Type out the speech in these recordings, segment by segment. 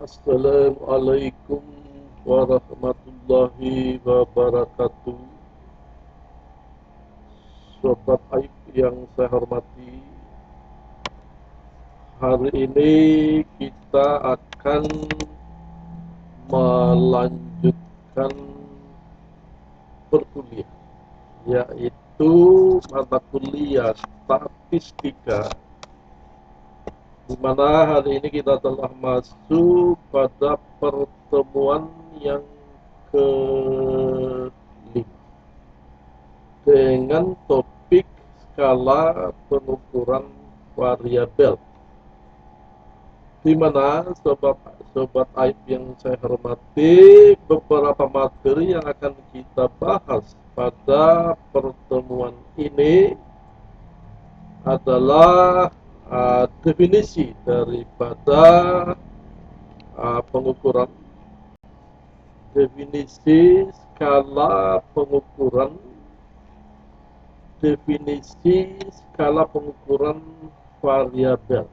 Assalamualaikum warahmatullahi wabarakatuh. Sobat Aib yang saya hormati, hari ini kita akan melanjutkan perkuliahan, yaitu mata kuliah statistika, di mana hari ini kita telah masuk pada pertemuan yang kelima dengan topik skala pengukuran variabel, di mana sobat Aib yang saya hormati, beberapa materi yang akan kita bahas pada pertemuan ini adalah definisi daripada pengukuran, definisi skala pengukuran, definisi skala pengukuran variabel.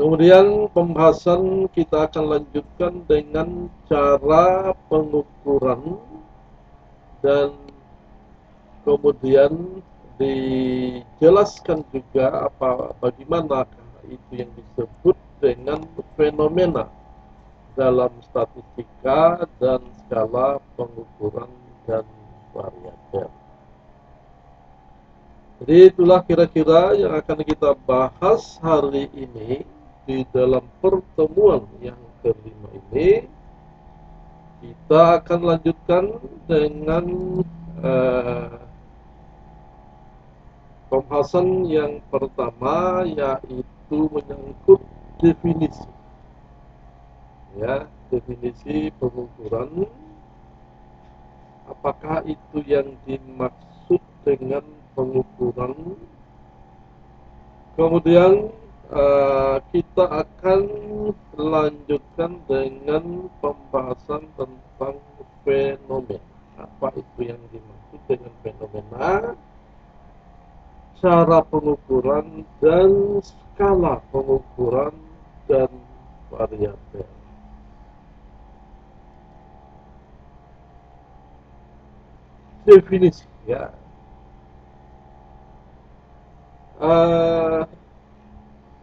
Kemudian pembahasan kita akan lanjutkan dengan cara pengukuran, dan kemudian dijelaskan juga bagaimana itu yang disebut dengan fenomena dalam statistika dan skala pengukuran dan variabel. Jadi itulah kira-kira yang akan kita bahas hari ini di dalam pertemuan yang kelima ini. Kita akan lanjutkan dengan pembahasan yang pertama, yaitu menyangkut definisi. Ya, definisi pengukuran. Apakah itu yang dimaksud dengan pengukuran? Kemudian kita akan lanjutkan dengan pembahasan tentang fenomena. Apa itu yang dimaksud dengan fenomena, cara pengukuran, dan skala pengukuran dan variabel. Definisi, ya.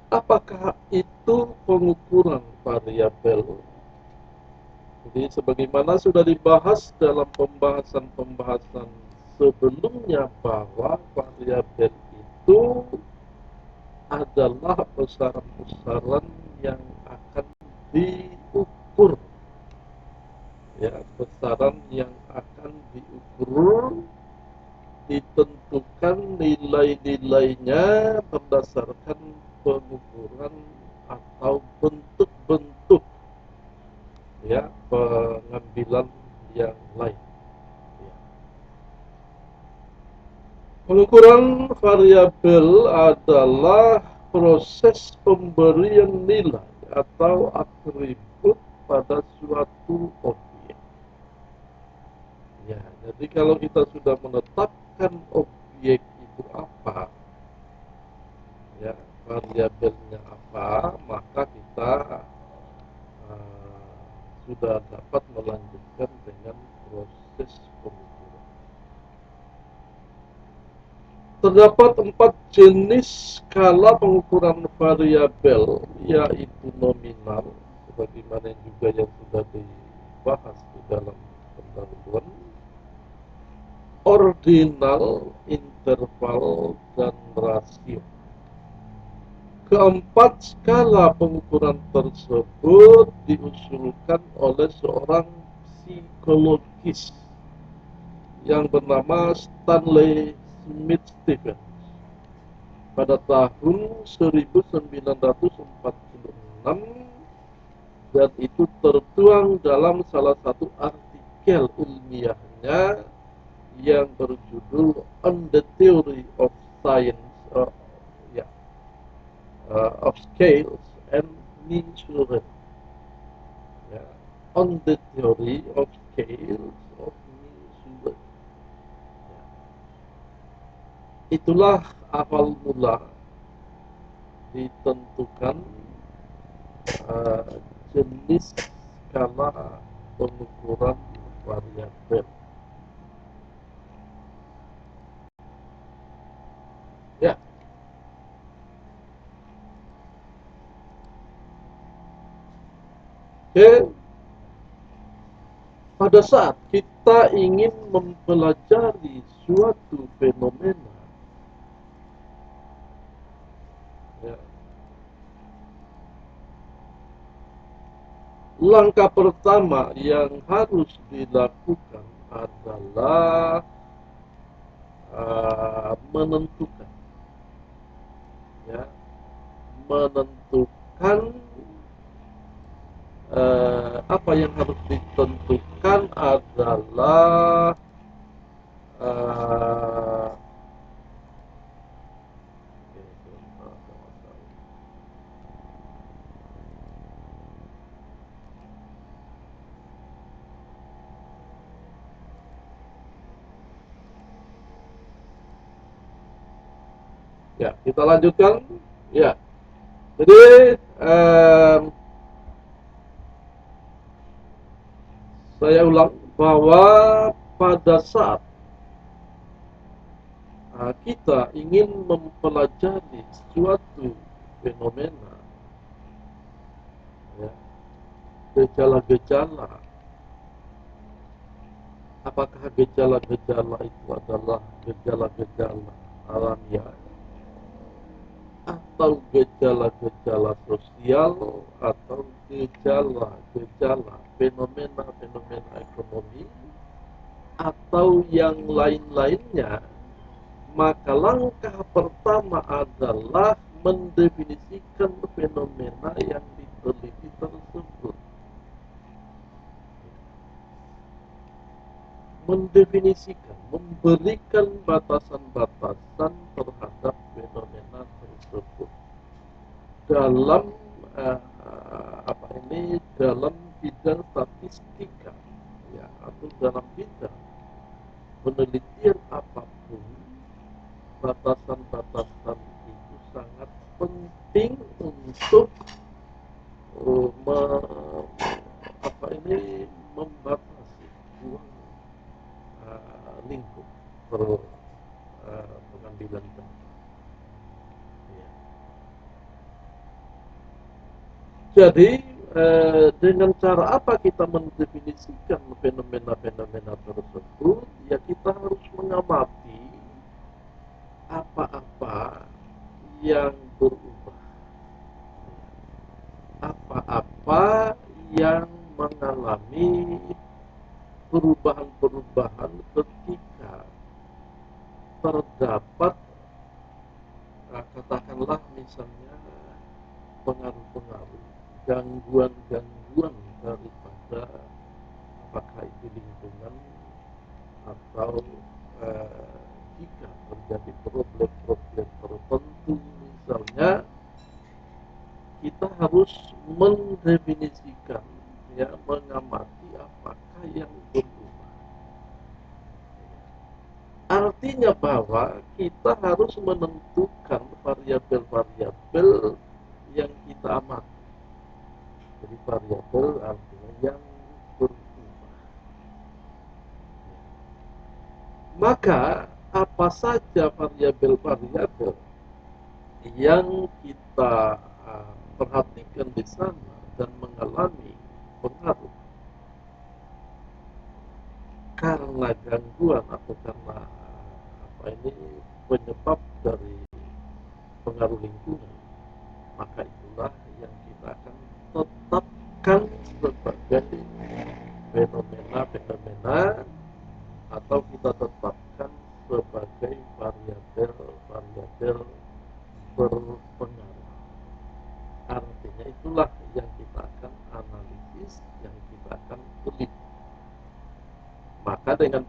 Apakah itu pengukuran variabel? Jadi sebagaimana sudah dibahas dalam pembahasan sebelumnya, bahwa variabel itu adalah besaran-besaran yang akan diukur, ya, besaran yang akan diukur, ditentukan nilai-nilainya berdasarkan pengukuran atau bentuk-bentuk, ya, pengambilan yang lain, ya. Pengukuran variabel adalah proses pemberian nilai atau atribut pada suatu objek. Ya, jadi kalau kita sudah menetapkan objek itu apa, ya, variabelnya apa, maka kita sudah dapat melanjutkan dengan proses pengukuran. Terdapat 4 jenis skala pengukuran variabel, yaitu nominal, sebagaimana juga yang sudah dibahas di dalam pendahuluan, ordinal, interval, dan rasio. Keempat skala pengukuran tersebut diusulkan oleh seorang psikologis yang bernama Stanley Smith Stevens pada tahun 1946, dan itu tertuang dalam salah satu artikel ilmiahnya yang berjudul On the Theory of Science of Scales and Measurement, ya, On the Theory of Scales of Measurement. Ya. Itulah awal mula ditentukan jenis skala pengukuran variabel. Ya, oke. Pada saat kita ingin mempelajari suatu fenomena, ya, langkah pertama yang harus dilakukan adalah menentukan, ya, menentukan apa yang harus ditentukan adalah uh, ya, kita lanjutkan. Ya, jadi saya ulang bahwa pada saat kita ingin mempelajari suatu fenomena, ya, gejala-gejala, apakah gejala-gejala itu adalah gejala-gejala alamiah atau gejala-gejala sosial atau gejala-gejala fenomena-fenomena ekonomi atau yang lain-lainnya, maka langkah pertama adalah mendefinisikan fenomena yang diteliti tersebut. Mendefinisikan, memberikan batasan-batasan terhadap fenomena tersebut dalam dalam bidang statistika, ya, atau dalam bidang penelitian apapun. Batasan-batasan itu sangat penting untuk membatasi ruang lingkup pengambilan data. Ya. Jadi dengan cara apa kita mendefinisikan fenomena-fenomena tersebut? Ya, kita harus mengamati apa-apa yang berubah, apa-apa yang mengalami perubahan-perubahan ketika terdapat katakanlah misalnya pengaruh-pengaruh, gangguan-gangguan daripada apakah itu lingkungan atau jika terjadi problem-problem tertentu misalnya, kita harus mendefinisikan, ya, mengamati apakah yang berubah. Artinya bahwa kita harus menentukan variabel-variabel yang kita amati. Jadi variabel artinya yang berubah. Maka apa saja variabel-variabel yang kita perhatikan di sana dan mengalami pengaruh karena gangguan atau karena penyebab dari pengaruh lingkungan, maka itulah yang kita akan tetapkan sebagai fenomena-fenomena atau kita tetapkan sebagai variabel-variabel berpengaruh. Artinya itulah yang kita akan analisis, yang kita akan teliti. Maka dengan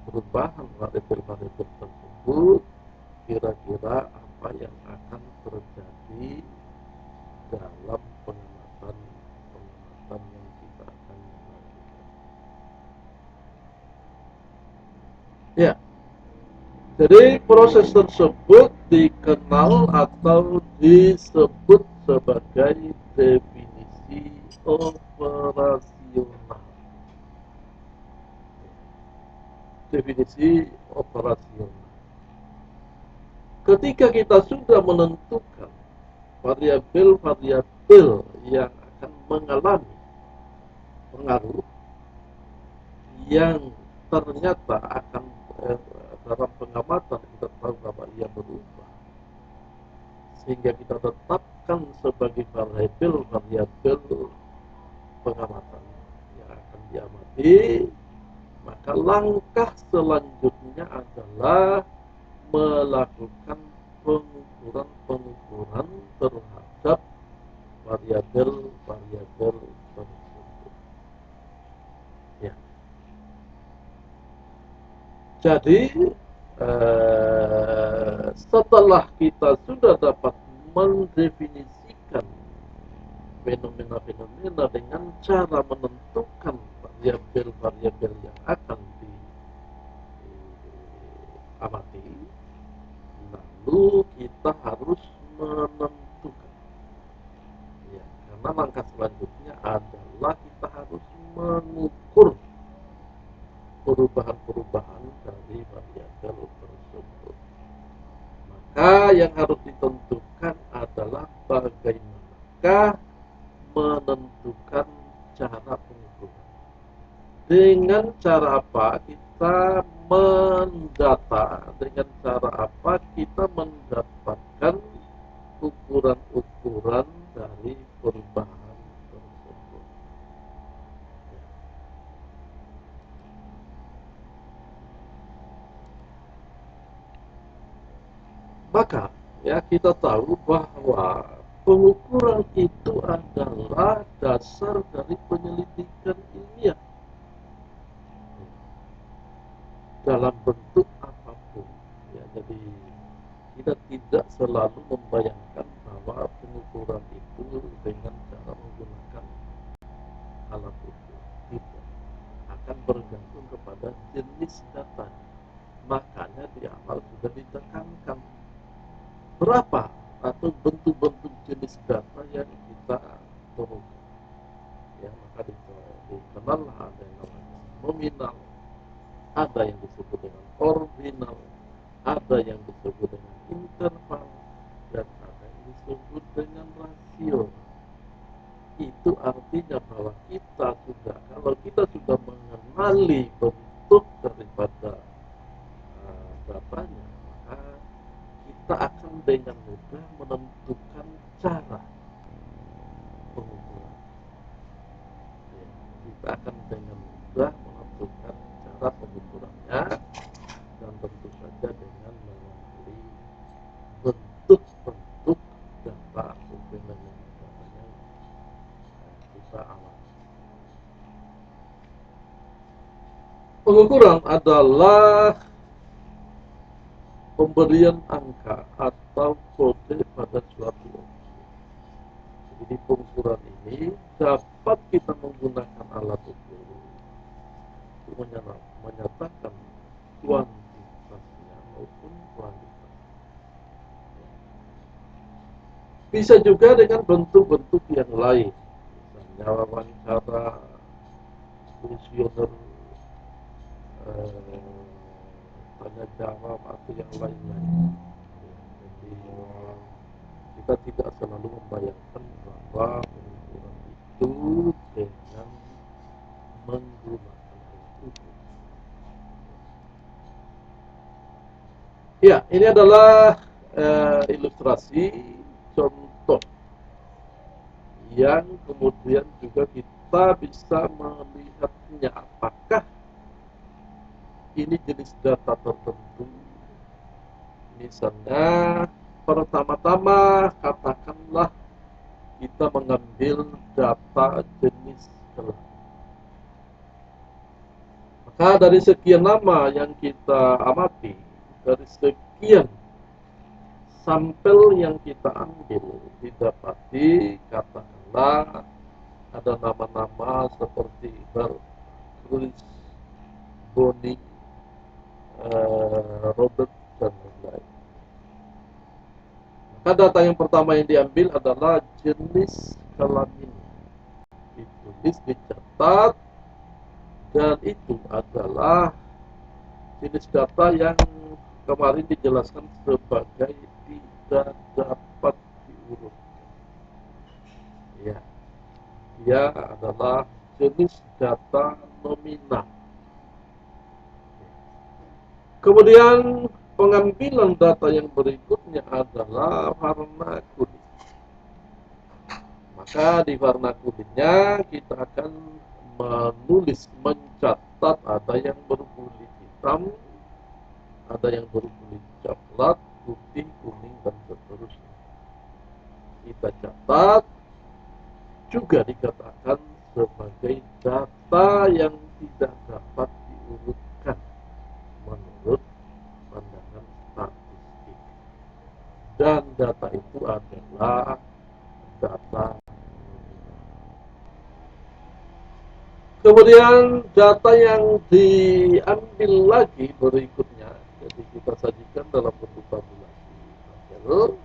perubahan variabel-variabel tersebut, kira-kira apa yang akan terjadi dalam pengamatan yang kita akan lakukan. Ya, jadi proses tersebut dikenal atau disebut sebagai definisi definisi operasional. Definisi operasional. Ketika kita sudah menentukan variabel-variabel yang akan mengalami pengaruh yang ternyata akan dalam pengamatan kita tahu bahwa ia berubah, sehingga kita tetapkan sebagai variabel-variabel pengamatan yang akan diamati, maka langkah selanjutnya adalah melakukan pengukuran terhadap variabel-variabel tersebut. Ya. Jadi setelah kita sudah dapat mendefinisikan fenomena-fenomena dengan cara menentukan variabel-variabel yang akan diamati, lalu kita harus menentukan. Ya, karena langkah selanjutnya adalah kita harus mengukur perubahan-perubahan dari variabel tersebut. Maka yang harus ditentukan adalah bagaimanakah menentukan cara pengukuran. Dengan cara apa kita mendata, dengan cara apa kita mendapatkan ukuran-ukuran dari perubahan tersebut. Maka ya kita tahu bahwa pengukuran itu adalah dasar dari penyelidikan ilmiah dalam bentuk apapun. Ya, jadi kita tidak selalu membayangkan bahwa pengukuran itu dengan cara menggunakan alat ukur. Tidak, akan bergantung kepada jenis data. Makanya di awal sudah ditekankan berapa atau bentuk-bentuk jenis data yang kita perlukan. Ya, maka dikenallah ada yang namanya nominal, ada yang disebut dengan ordinal, ada yang disebut dengan interval, dan ada yang disebut dengan rasio. Itu artinya bahwa kalau kita sudah mengenali bentuk daripada datanya, maka kita akan dengan mudah menentukan cara pengukuran. Ya, kita akan dengan mudah menentukan cara pengukurannya, dan tentu saja dengan mengenali bentuk-bentuk data atau fenomena datanya kita alami. Pengukuran adalah pemberian angka atau kode pada suatu objek. Jadi pengukuran ini dapat kita menggunakan alat ukur untuk menyatakan kuantitasnya maupun kualitas. Bisa juga dengan bentuk-bentuk yang lain, misalnya wawancara, kuesioner, tanya jawab atau yang lain-lain. Jadi kita tidak selalu membayangkan bahwa pengukuran itu dengan menggunakan alat ukur. Ya, ini adalah ilustrasi contoh yang kemudian juga kita bisa melihatnya apakah ini jenis data tertentu. Misalnya pertama-tama katakanlah kita mengambil data jenis kelamin. Maka dari sekian nama yang kita amati, dari sekian sampel yang kita ambil, didapati katakanlah ada nama-nama seperti Chris, Bonnie, Robert, dan lain-lain. Maka data yang pertama yang diambil adalah jenis kelamin. otomatis dicatat, dan itu adalah jenis data yang kemarin dijelaskan sebagai tidak dapat diurutkan. Ya, dia adalah jenis data nominal. Kemudian pengambilan data yang berikutnya adalah warna kuning. Maka di warna kuningnya kita akan menulis, mencatat ada yang berkulit hitam, ada yang berkulit coklat, putih, kuning, dan seterusnya. Kita catat, juga dikatakan sebagai data yang tidak dapat diurutkan menurut pandangan statistik. Dan data itu adalah data. Kemudian data yang diambil lagi berikutnya, jadi kita sajikan dalam bentuk tabulasi tabel.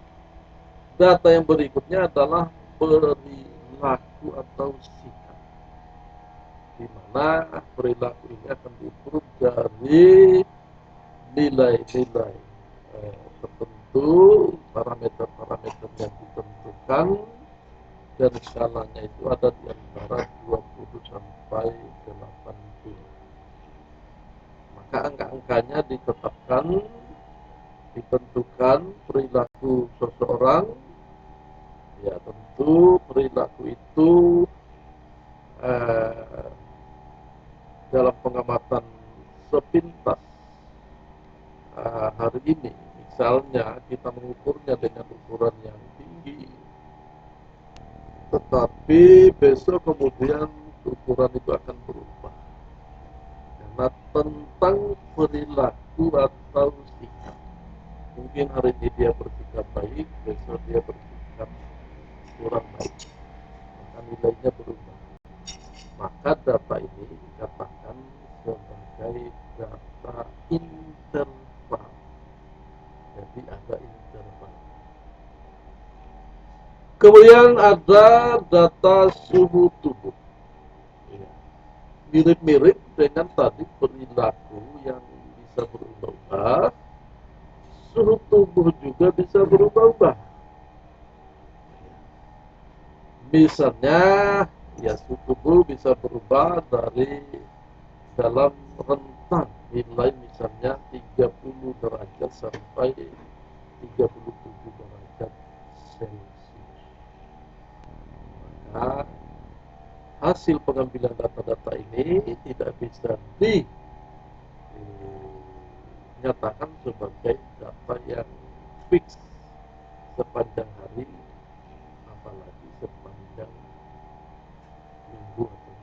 Data yang berikutnya adalah perilaku atau sikap, di mana perilaku ini akan diukur dari nilai-nilai tertentu, parameter-parameter yang ditentukan, dan skalanya itu ada di antara 20 sampai 80. Maka angka-angkanya ditetapkan, ditentukan perilaku seseorang. Ya, tentu perilaku itu dalam pengamatan sepintas hari ini, misalnya kita mengukurnya dengan ukuran yang tinggi, tetapi besok kemudian ukuran itu akan berubah karena tentang perilaku atau sikap. Mungkin hari ini dia bersikap baik, besok dia bersikap kurang baik, maka nilainya berubah. Maka data ini dikatakan sebagai data interval. Jadi ada interval. Kemudian ada data suhu tubuh. Ya, mirip-mirip dengan tadi perilaku yang bisa berubah-ubah, suhu tubuh juga bisa berubah-ubah. Misalnya, ya, suhu tubuh bisa berubah dari dalam rentang nilai misalnya 30 derajat sampai 37 derajat Celcius. Maka hasil pengambilan data-data ini tidak bisa dinyatakan sebagai data yang fix sepanjang hari, apalagi sepanjang minggu, atau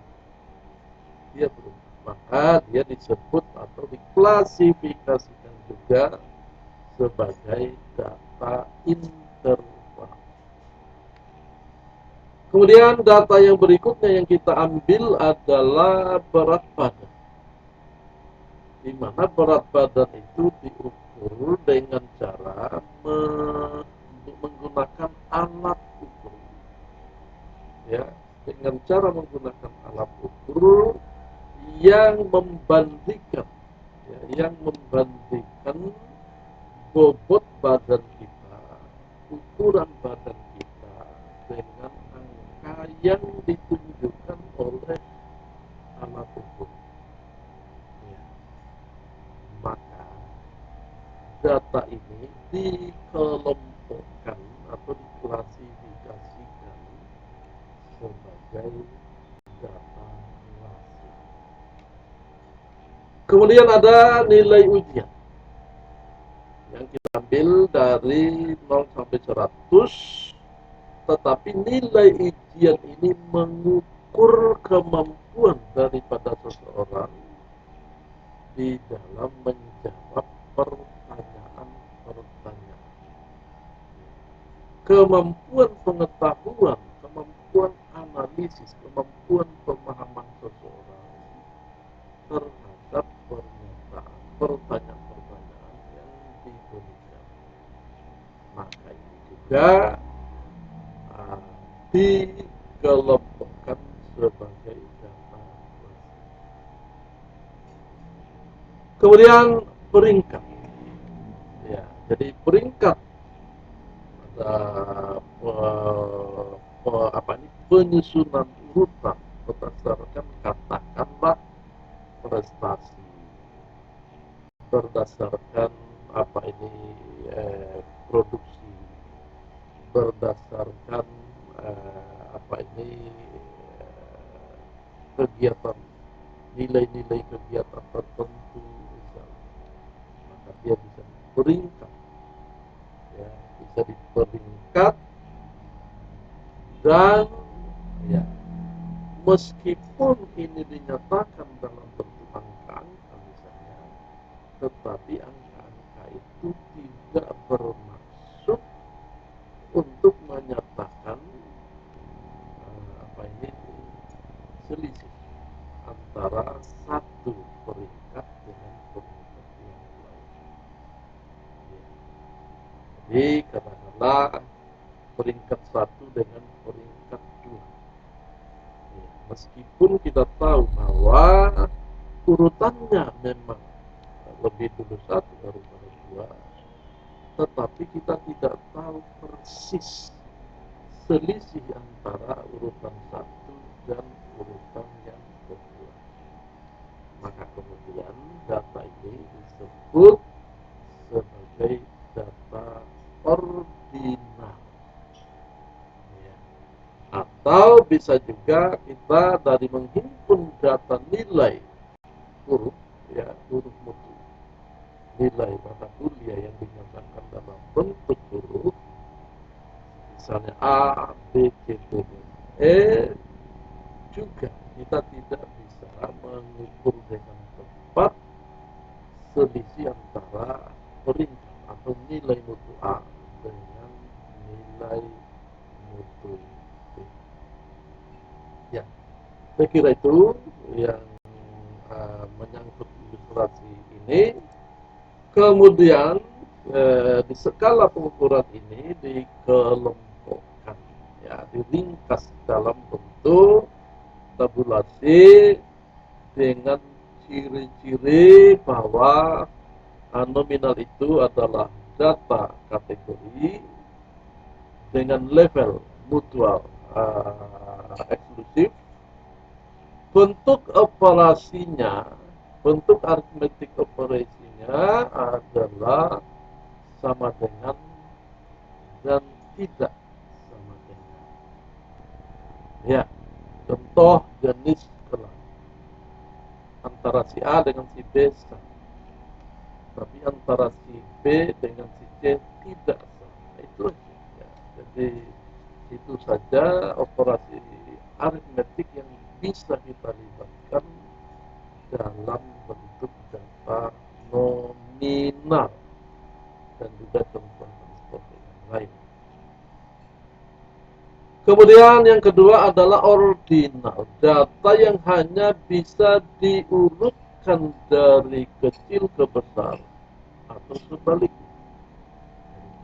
dia berubah. Maka dia disebut atau diklasifikasikan juga sebagai data interval. Kemudian data yang berikutnya yang kita ambil adalah berat badan, di mana berat badan itu diukur dengan cara menggunakan alat ukur. Ya, dengan cara menggunakan alat ukur yang membandingkan, ya, yang membandingkan bobot badan kita, ukuran badan kita dengan angka yang ditunjukkan oleh alat ukur. Ya, maka data ini dikelompokkan atau diklasifikasikan sebagai data klasik. Kemudian ada nilai ujian yang kita ambil dari 0 sampai 100, tetapi nilai ujian ini mengukur kemampuan daripada seseorang di dalam menjawab pertanyaan-pertanyaan. Kemampuan pengetahuan, kemampuan analisis, kemampuan pemahaman seseorang terhadap pertanyaan-pertanyaan yang diberikan. Maka ini juga dikelompokkan sebagai Kemudian peringkat, ya, jadi peringkat penyusunan urutan berdasarkan katakanlah prestasi, berdasarkan produksi, berdasarkan kegiatan, nilai-nilai kegiatan tertentu misalnya, maka dia bisa diperingkat, ya, bisa diperingkat. Dan ya, meskipun ini dinyatakan dalam bentuk angka-angka misalnya, tetapi angka-angka itu tidak bermaksud untuk menyatakan selisih antara satu peringkat dengan peringkat yang lain. Jadi katakanlah peringkat satu dengan peringkat dua. Meskipun kita tahu bahwa urutannya memang lebih dulu satu daripada dua, tetapi kita tidak tahu persis selisih antara urutan satu dan urutan yang kedua. Maka kemudian data ini disebut sebagai data ordinal. Ya. Atau bisa juga kita dari menghimpun data nilai huruf, ya, huruf mutu, nilai mata kuliah yang dinyatakan dalam bentuk huruf, misalnya A, B, C, D, E, juga kita tidak bisa mengukur dengan tepat selisih antara peringkat atau nilai mutu A dengan nilai mutu B. Ya, saya kira itu yang menyangkut ilustrasi ini. Kemudian di skala pengukuran ini dikelompokkan, ya, diringkas dalam bentuk tabulasi dengan ciri-ciri bahwa nominal itu adalah data kategori dengan level mutual eksklusif. Bentuk operasinya, bentuk aritmetik operasinya adalah sama dengan dan tidak sama dengan. Ya, contoh jenis kelas antara si A dengan si B sama, tapi antara si B dengan si C tidak sama. Itu aja. Ya, jadi itu saja operasi aritmetik yang bisa kita libatkan dalam bentuk data nominal dan juga contoh-contoh yang lain. Kemudian yang kedua adalah ordinal, data yang hanya bisa diurutkan dari kecil ke besar atau sebaliknya.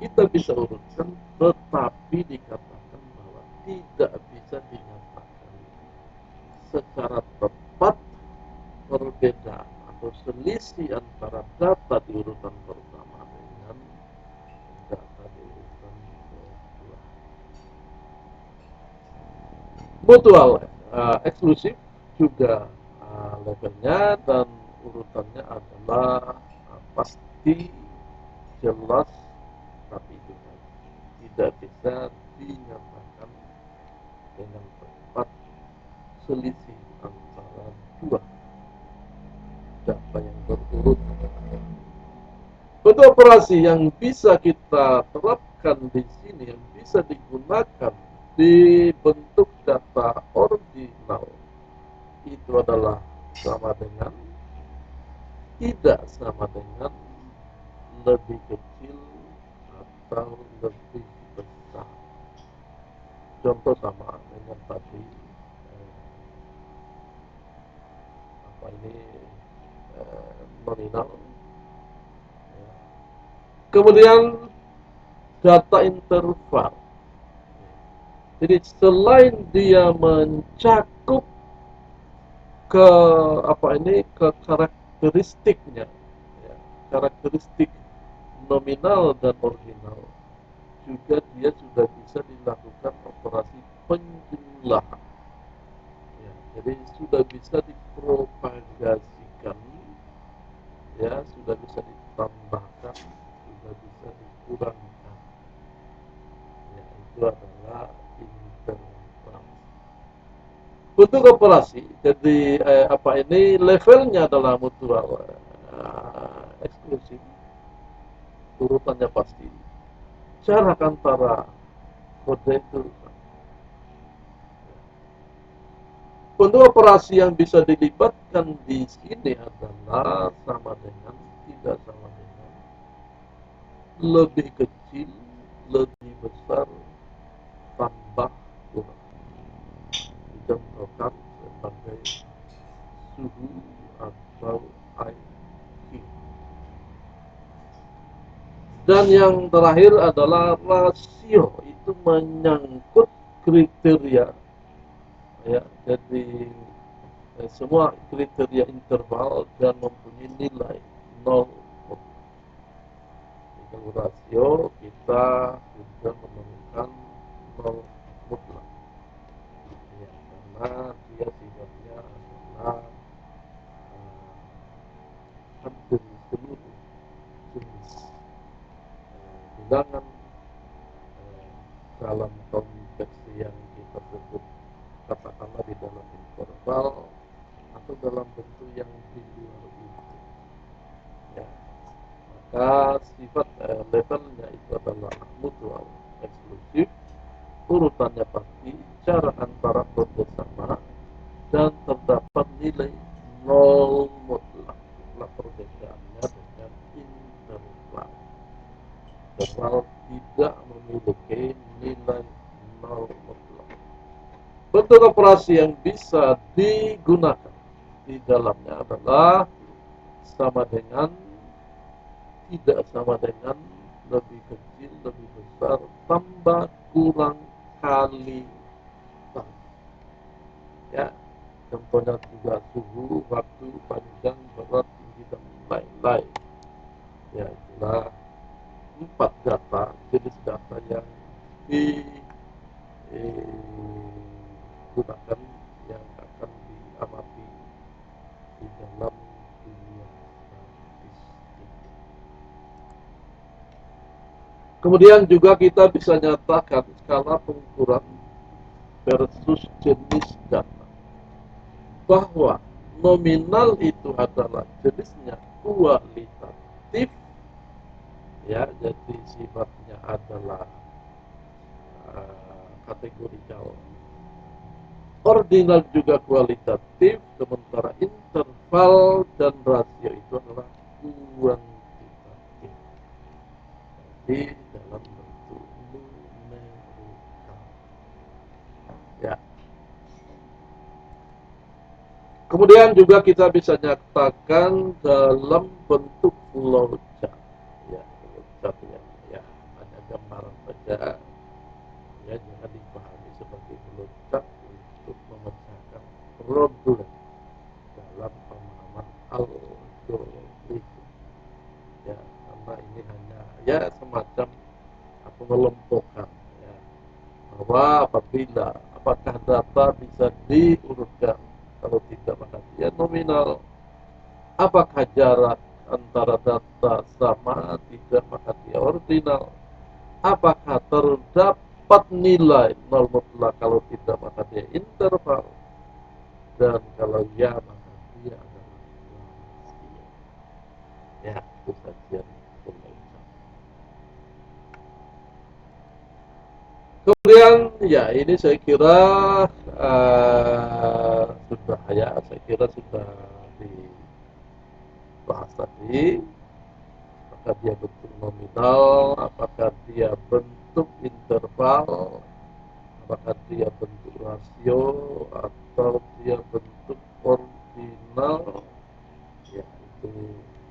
Kita bisa urutkan, tetapi dikatakan bahwa tidak bisa dinyatakan secara tepat perbedaan atau selisih antara data di urutan pertama dengan data di urutan kedua. Mutual eksklusif juga levelnya dan urutannya adalah pasti, jelas, tapi juga tidak bisa dinyatakan dengan tepat selisih antara dua data yang berurut. Bentuk operasi yang bisa kita terapkan di sini, yang bisa digunakan di bentuk data ordinal, itu adalah sama dengan, tidak sama dengan, lebih kecil atau lebih besar. Contoh sama dengan tadi nominal. Kemudian data interval. Jadi selain dia mencakup ke ke karakteristiknya, karakteristik nominal dan ordinal, juga dia sudah bisa dilakukan operasi penjumlahan. Ya, jadi sudah bisa dipropagasikan, ya, sudah bisa ditambahkan, sudah bisa dikurangkan. Ya, itu adalah interpretasi. Untuk operasi, jadi apa ini levelnya adalah mutual eksklusif, urutannya pasti. Jarak antara kode itu. Untuk operasi yang bisa dilibatkan di sini adalah sama dengan, tidak sama dengan, lebih kecil, lebih besar, tambah, kurang. Dicontohkan sebagai suhu atau IQ. Dan yang terakhir adalah rasio, itu menyangkut kriteria, ya, jadi semua kriteria interval dan mempunyai nilai 0. Dengan rasio kita sudah menemukan 0 mutlak, ya, karena dia sifatnya adalah hampir seluruh jenis bilangan dalam konteks yang kita sebut, katakanlah di dalam interval atau dalam bentuk yang di luar itu, ya. Maka sifat levelnya itu adalah mutual eksklusif, urutannya pasti, jarak antara kode sama, dan terdapat nilai 0 mutlak. Itulah perbedaannya dengan interval. Interval tidak memiliki nilai 0 mutlak. Bentuk operasi yang bisa digunakan di dalamnya adalah sama dengan, tidak sama dengan, lebih kecil, lebih besar, tambah, kurang, kali, tambah. Ya, contohnya juga suhu, waktu, panjang, berat, tinggi, dan lain-lain. Ya, itulah 4 data, jenis data yang digunakan, yang akan diamati di dalam dunia statistik. Kemudian juga kita bisa nyatakan skala pengukuran versus jenis data, bahwa nominal itu adalah jenisnya kualitatif, ya, jadi sifatnya adalah kategorikal. Ordinal juga kualitatif, sementara interval dan rasio itu adalah kuantitatif, jadi dalam bentuk numerikal, ya. Kemudian juga kita bisa nyatakan dalam bentuk flowchart, ya, flowchart ya, hanya gambaran saja, ya, jangan dipahami sebagai flowchart untuk memecahkan problem dalam pemahaman algoritma, ya, karena ini hanya, ya, semacam mengelompokkan, ya, bahwa apakah data bisa diurutkan, kalau tidak maka dia nominal. Apakah jarak antara data sama, tidak maka dia ordinal. Apakah terdapat nilai 0 mutlak, kalau tidak maka dia interval, dan kalau ya maka dia adalah rasio. Ya, itu saja. Kemudian, ya, ini saya kira sudah, ya, saya kira sudah dibahas tadi. Apakah dia bentuk nominal, apakah dia bentuk interval, apakah dia bentuk rasio, atau dia bentuk ordinal, ya, itu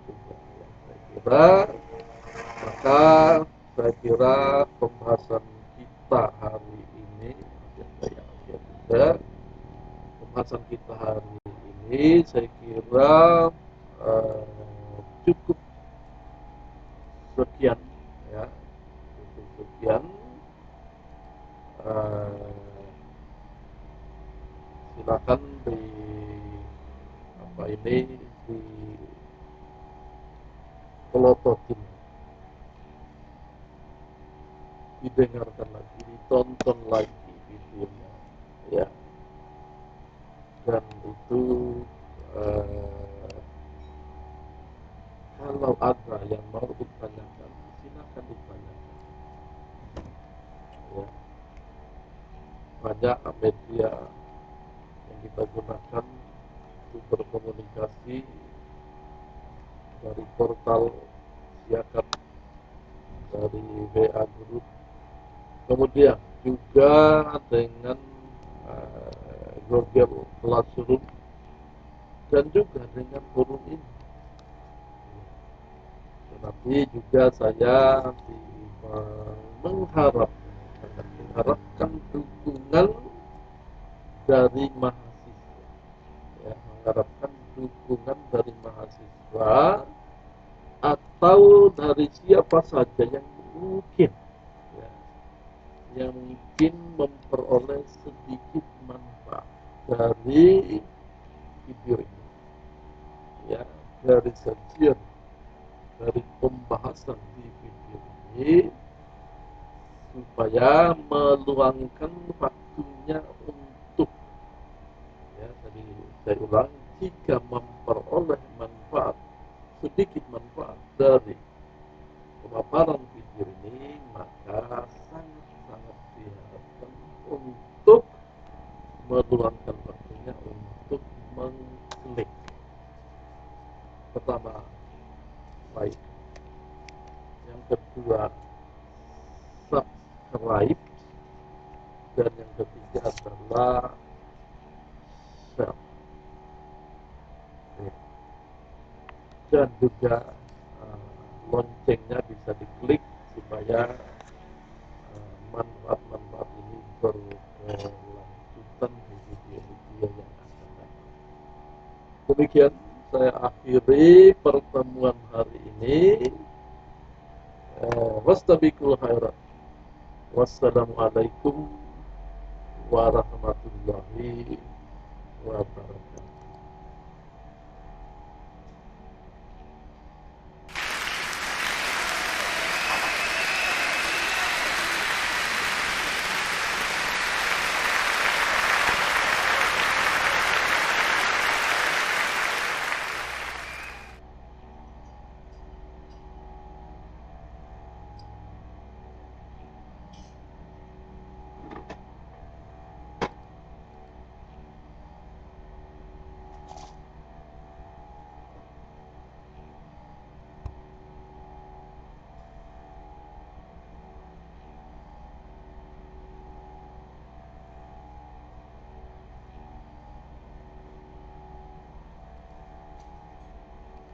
sudah yang saya kira. Maka saya kira pembahasan kita hari ini, pembahasan kita hari ini saya kira cukup sekian ya, cukup sekian. Silakan di di pelototin, didengarkan lagi, ditonton lagi videonya ya. Dan itu kalau ada yang mau ditanyakan, silakan ditanyakan ya. Banyak media yang kita gunakan untuk berkomunikasi, dari portal Siakat, dari WA Group, kemudian juga dengan Google Classroom, dan juga dengan forum ini. Tetapi juga saya mengharapkan dukungan dari mahasiswa ya, mengharapkan dukungan dari mahasiswa atau dari siapa saja yang mungkin ya, yang mungkin memperoleh sedikit manfaat dari video ini ya, dari sajian, dari pembahasan di video ini, supaya meluangkan waktunya untuk ya, tadi saya ulang, jika memperoleh manfaat, sedikit manfaat dari pemaparan video ini, maka sangat-sangat diharapkan untuk meluangkan waktunya untuk mengklik pertama like, yang kedua subscribe, dan yang ketiga adalah share ya. Dan juga loncengnya bisa diklik supaya manfaat-manfaat ini berkelanjutan di video-video yang akan datang. Demikian saya akhiri pertemuan hari ini. Wastabiqul khairat. Wassalamualaikum warahmatullahi wabarakatuh.